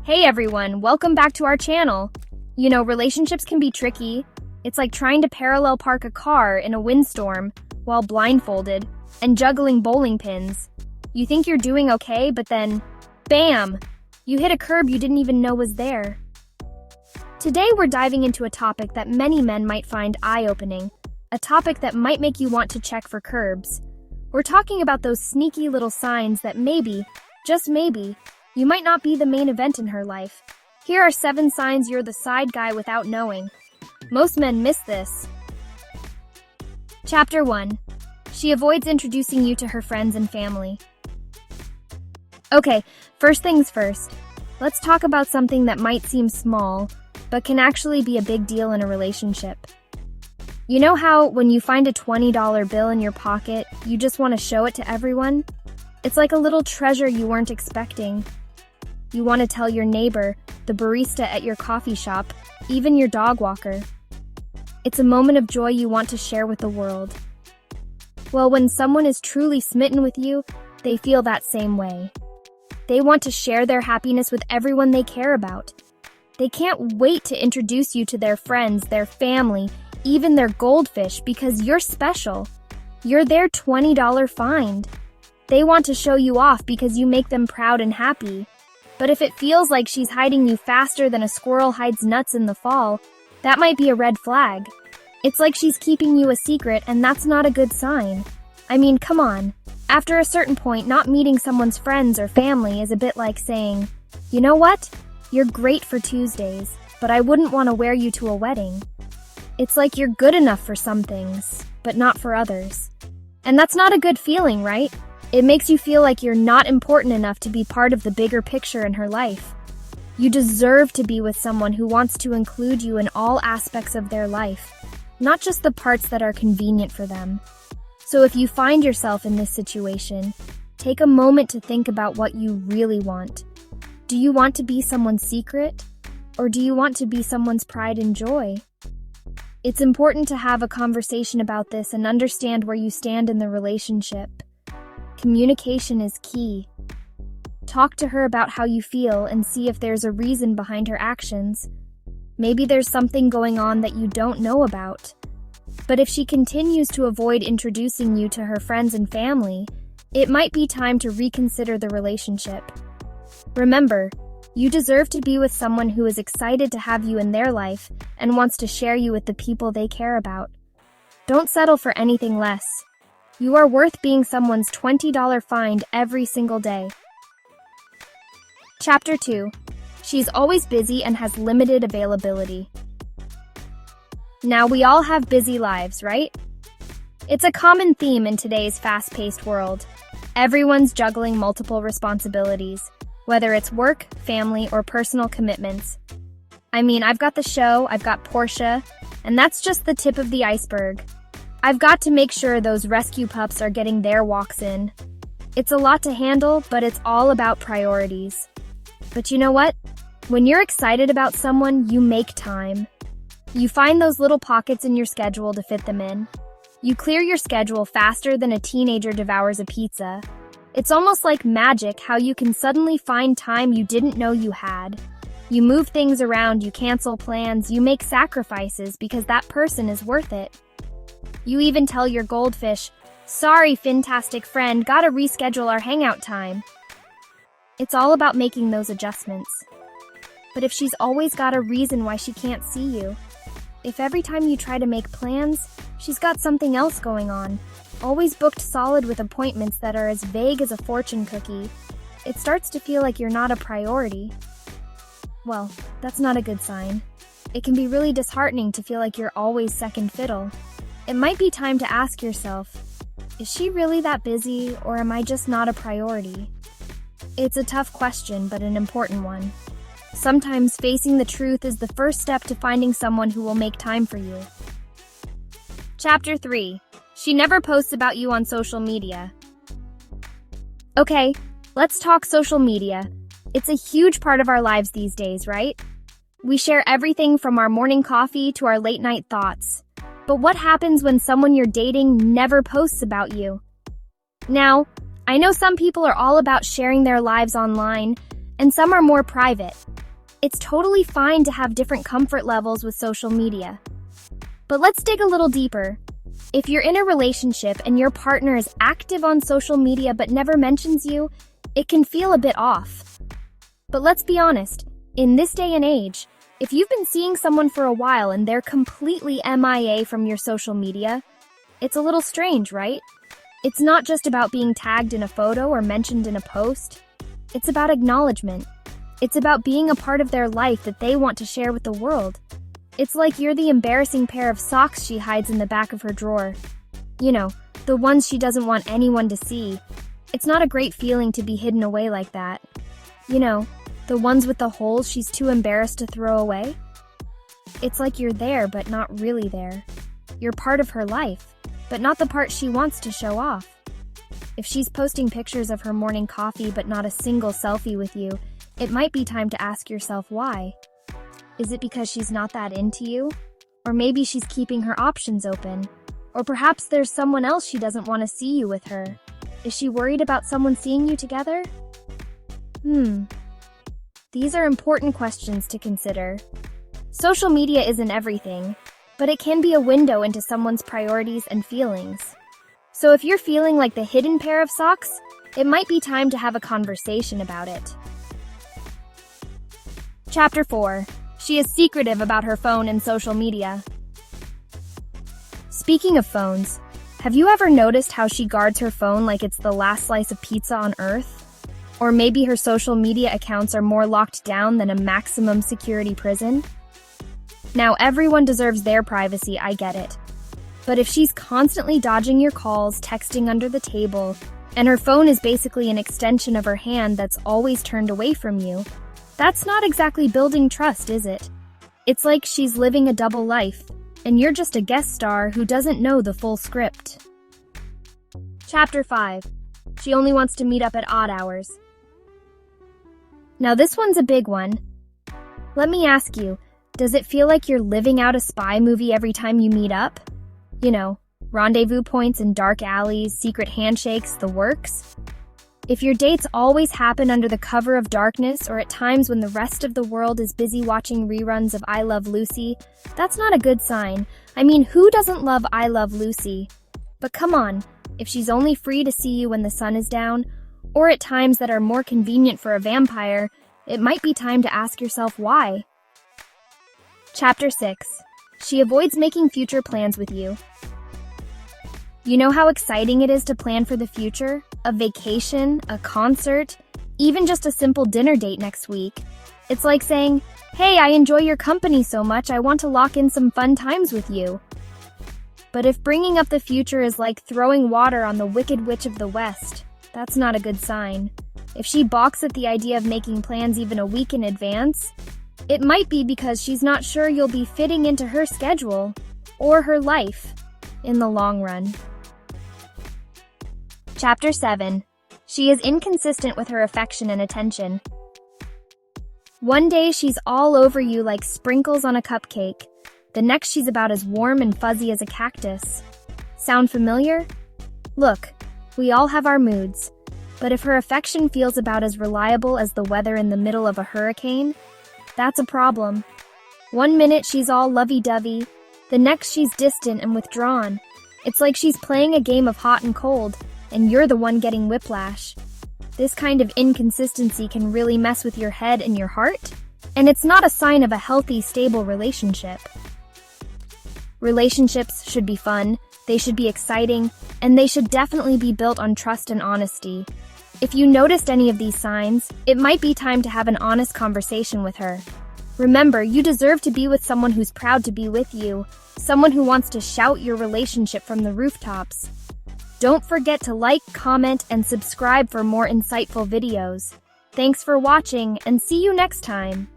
Hey everyone, welcome back to our channel. Relationships can be tricky. It's like trying to parallel park a car in a windstorm while blindfolded and juggling bowling pins. You think you're doing okay, but then, bam! You hit a curb you didn't even know was there. Today we're diving into a topic that many men might find eye-opening, a topic that might make you want to check for curbs. We're talking about those sneaky little signs that maybe, just maybe, you might not be the main event in her life. Here are 7 signs you're the side guy without knowing. Most men miss this. Chapter 1. She avoids introducing you to her friends and family. Okay, first things first. Let's talk about something that might seem small, but can actually be a big deal in a relationship. You know how when you find a $20 bill in your pocket, you just want to show it to everyone? It's like a little treasure you weren't expecting. You want to tell your neighbor, the barista at your coffee shop, even your dog walker. It's a moment of joy you want to share with the world. Well, when someone is truly smitten with you, they feel that same way. They want to share their happiness with everyone they care about. They can't wait to introduce you to their friends, their family, even their goldfish, because you're special. You're their $20 find. They want to show you off because you make them proud and happy. But if it feels like she's hiding you faster than a squirrel hides nuts in the fall, that might be a red flag. It's like she's keeping you a secret, and that's not a good sign. I mean, come on. After a certain point, not meeting someone's friends or family is a bit like saying, you know what? You're great for Tuesdays, but I wouldn't want to wear you to a wedding. It's like you're good enough for some things, but not for others. And that's not a good feeling, right? It makes you feel like you're not important enough to be part of the bigger picture in her life. You deserve to be with someone who wants to include you in all aspects of their life, not just the parts that are convenient for them. So if you find yourself in this situation, take a moment to think about what you really want. Do you want to be someone's secret? Or do you want to be someone's pride and joy? It's important to have a conversation about this and understand where you stand in the relationship. Communication is key. Talk to her about how you feel and see if there's a reason behind her actions. Maybe there's something going on that you don't know about. But if she continues to avoid introducing you to her friends and family, it might be time to reconsider the relationship. Remember, you deserve to be with someone who is excited to have you in their life and wants to share you with the people they care about. Don't settle for anything less. You are worth being someone's $20 find every single day. Chapter 2. She's always busy and has limited availability. Now, we all have busy lives, right? It's a common theme in today's fast-paced world. Everyone's juggling multiple responsibilities, whether it's work, family, or personal commitments. I mean, I've got the show, I've got Portia, and that's just the tip of the iceberg. I've got to make sure those rescue pups are getting their walks in. It's a lot to handle, but it's all about priorities. But you know what? When you're excited about someone, you make time. You find those little pockets in your schedule to fit them in. You clear your schedule faster than a teenager devours a pizza. It's almost like magic how you can suddenly find time you didn't know you had. You move things around, you cancel plans, you make sacrifices because that person is worth it. You even tell your goldfish, sorry, fantastic friend, gotta reschedule our hangout time. It's all about making those adjustments. But if she's always got a reason why she can't see you, if every time you try to make plans, she's got something else going on, always booked solid with appointments that are as vague as a fortune cookie, it starts to feel like you're not a priority. Well, that's not a good sign. It can be really disheartening to feel like you're always second fiddle. It might be time to ask yourself, is she really that busy, or am I just not a priority? It's a tough question, but an important one. Sometimes facing the truth is the first step to finding someone who will make time for you. Chapter 3. She never posts about you on social media. Okay, let's talk social media. It's a huge part of our lives these days, right? We share everything from our morning coffee to our late-night thoughts. But what happens when someone you're dating never posts about you? Now, I know some people are all about sharing their lives online, and some are more private. It's totally fine to have different comfort levels with social media. But let's dig a little deeper. If you're in a relationship and your partner is active on social media but never mentions you, it can feel a bit off. But let's be honest, in this day and age, if you've been seeing someone for a while and they're completely MIA from your social media, it's a little strange, right? It's not just about being tagged in a photo or mentioned in a post. It's about acknowledgement. It's about being a part of their life that they want to share with the world. It's like you're the embarrassing pair of socks she hides in the back of her drawer. You know, the ones she doesn't want anyone to see. It's not a great feeling to be hidden away like that. You know, the ones with the holes she's too embarrassed to throw away. It's like you're there, but not really there. You're part of her life, but not the part she wants to show off. If she's posting pictures of her morning coffee but not a single selfie with you, it might be time to ask yourself why. Is it because she's not that into you? Or maybe she's keeping her options open? Or perhaps there's someone else she doesn't want to see you with her? Is she worried about someone seeing you together? These are important questions to consider. Social media isn't everything, but it can be a window into someone's priorities and feelings. So if you're feeling like the hidden pair of socks, it might be time to have a conversation about it. Chapter 4. She is secretive about her phone and social media. Speaking of phones, have you ever noticed how she guards her phone like it's the last slice of pizza on Earth? Or maybe her social media accounts are more locked down than a maximum security prison? Now, everyone deserves their privacy, I get it. But if she's constantly dodging your calls, texting under the table, and her phone is basically an extension of her hand that's always turned away from you, that's not exactly building trust, is it? It's like she's living a double life, and you're just a guest star who doesn't know the full script. Chapter 5. She only wants to meet up at odd hours. Now this one's a big one. Let me ask you, does it feel like you're living out a spy movie every time you meet up? You know, rendezvous points in dark alleys, secret handshakes, the works? If your dates always happen under the cover of darkness or at times when the rest of the world is busy watching reruns of I Love Lucy, that's not a good sign. I mean, who doesn't love I Love Lucy? But come on, if she's only free to see you when the sun is down, or at times that are more convenient for a vampire, it might be time to ask yourself why. Chapter 6. She avoids making future plans with you. You know how exciting it is to plan for the future? A vacation, a concert, even just a simple dinner date next week. It's like saying, hey, I enjoy your company so much, I want to lock in some fun times with you. But if bringing up the future is like throwing water on the Wicked Witch of the West, that's not a good sign. If she balks at the idea of making plans even a week in advance, it might be because she's not sure you'll be fitting into her schedule or her life in the long run. Chapter 7. She is inconsistent with her affection and attention. One day she's all over you like sprinkles on a cupcake. The next she's about as warm and fuzzy as a cactus. Sound familiar? Look, we all have our moods, but if her affection feels about as reliable as the weather in the middle of a hurricane, that's a problem. One minute she's all lovey-dovey, the next she's distant and withdrawn. It's like she's playing a game of hot and cold, and you're the one getting whiplash. This kind of inconsistency can really mess with your head and your heart, and it's not a sign of a healthy, stable relationship. Relationships should be fun, they should be exciting, and they should definitely be built on trust and honesty. If you noticed any of these signs, it might be time to have an honest conversation with her. Remember, you deserve to be with someone who's proud to be with you, someone who wants to shout your relationship from the rooftops. Don't forget to like, comment, and subscribe for more insightful videos. Thanks for watching, and see you next time.